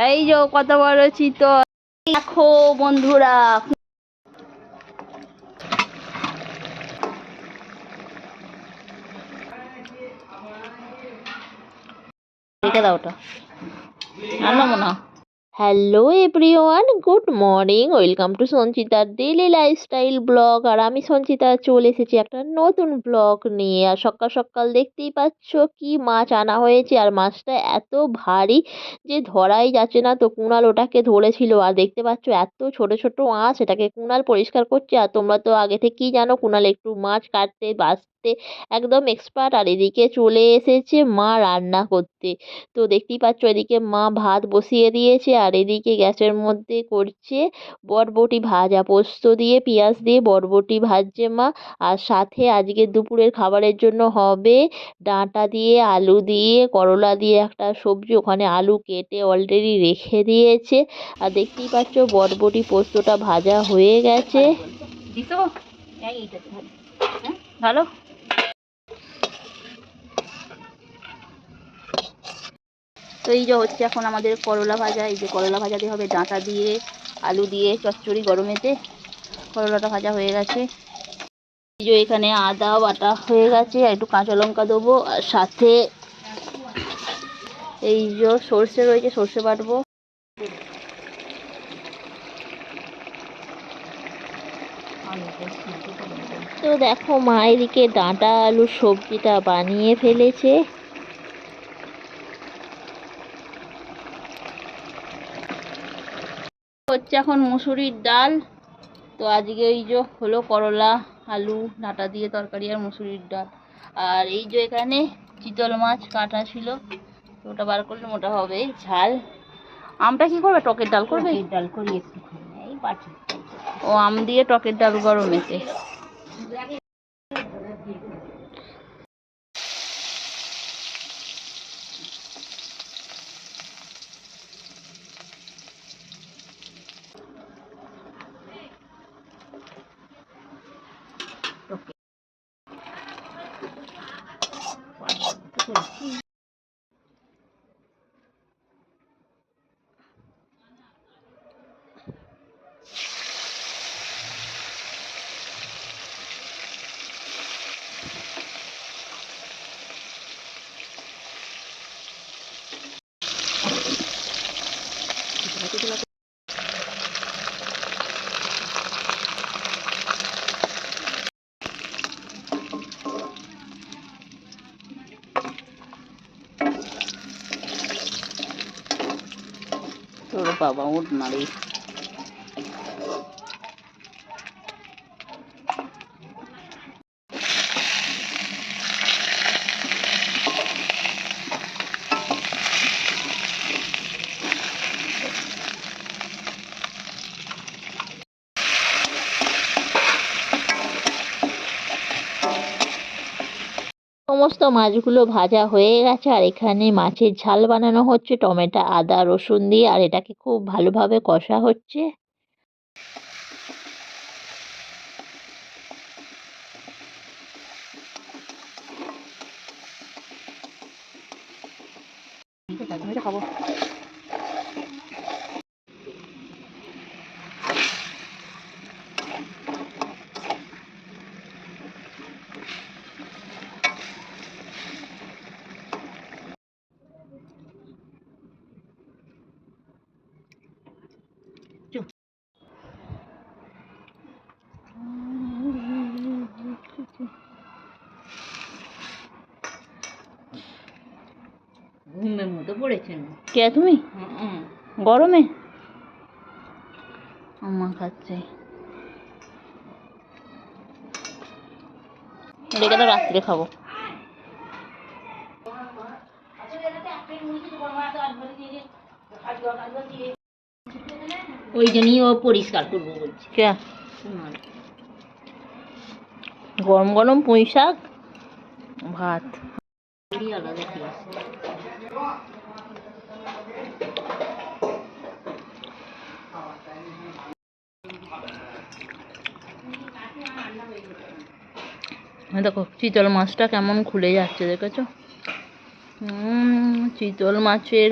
এই যে কত বড় চিতল দেখো বন্ধুরা। রেখে দাও ওটা, আনবো না। Hello everyone, good morning, welcome to সঞ্চিতার ডেইলি লাইফস্টাইল ব্লগ। আর আমি সঞ্চিতা চলে এসেছি একটা নতুন ব্লগ নিয়ে। আর সকাল সকাল দেখতেই পাচ্ছ কি মাছ আনা হয়েছে, আর মাছটা এত ভারী যে ধরাই যাচ্ছে না। তো কুণাল ওটাকে ধরেছিল, আর দেখতে পাচ্ছ এত ছোট ছোট মাছ, এটাকে কুণাল পরিষ্কার করছে। আর তোমরা তো আগে থেকেই জানো কুণাল একটু মাছ কাটতে বাছতে একদম এক্সপার্ট। আর এদিকে চলে এসেছে মা রান্না করতে। তো দেখতেই পাচ্ছ এদিকে মা ভাত বসিয়ে দিয়েছে, আর এদিকে গ্যাসের মধ্যে করছে বরবটি ভাজা, পোস্ত দিয়ে পেঁয়াজ দিয়ে বরবটি ভাজছে মা। আর সাথে আজকে দুপুরের খাবারের জন্য হবে ডাঁটা দিয়ে আলু দিয়ে করলা দিয়ে একটা সবজি, ওখানে আলু কেটে অলরেডি রেখে দিয়েছে। আর দেখতেই পাচ্ছ বরবটি পোস্তটা ভাজা হয়ে গেছে। ভালো তো এই যে হচ্ছে এখন আমাদের করলা ভাজা। এই যে করলা ভাজা দিয়ে হবে ডাঁটা দিয়ে আলু দিয়ে চচ্চড়ি গরমেতে। করলাটা ভাজা হয়ে গেছে। এই যে এখানে আদা বাটা হয়ে গেছে, আর একটু কাঁচা লঙ্কা দেবো, আর সাথে এই যে সর্ষে রয়েছে, সর্ষে বাটবো। তো দেখো মা এদিকে ডাঁটা আলুর সবজিটা বানিয়ে ফেলেছে। হচ্ছে এখন মুসুরির ডাল। তো আজকে এই যে হলো করলা আলু ডাঁটা দিয়ে তরকারি আর মুসুরির ডাল। আর এই যে এখানে চিতল মাছ কাটা ছিল, তো ওটা বার করলে মোটা হবে ঝাল। আমটা কি করবে, টকের ডাল করবে? ডাল করি একটু, এই বাটি। ও আম দিয়ে টকের ডাল গরমেতে। তোর বাবা উঠ না রে। সমস্ত মাছগুলো ভাজা হয়ে গেছে, আর এখানে মাছের ঝাল বানানো হচ্ছে টমেটো আদা রসুন দিয়ে, আর এটাকে খুব ভালোভাবে কষা হচ্ছে। খাবো ঘুমের মতো পড়েছেন কে তুমি? গরমে আমা খাচ্ছে, রেখে দাও রাত্রে খাবো। ওই জন্যই ও পরিষ্কার করবো বলছে। কে? গরম গরম পুঁই শাক ভাত আলাদা টেস্ট। দেখো চিতল মাছটা কেমন খুলে যাচ্ছে, দেখেছো? চিতল মাছের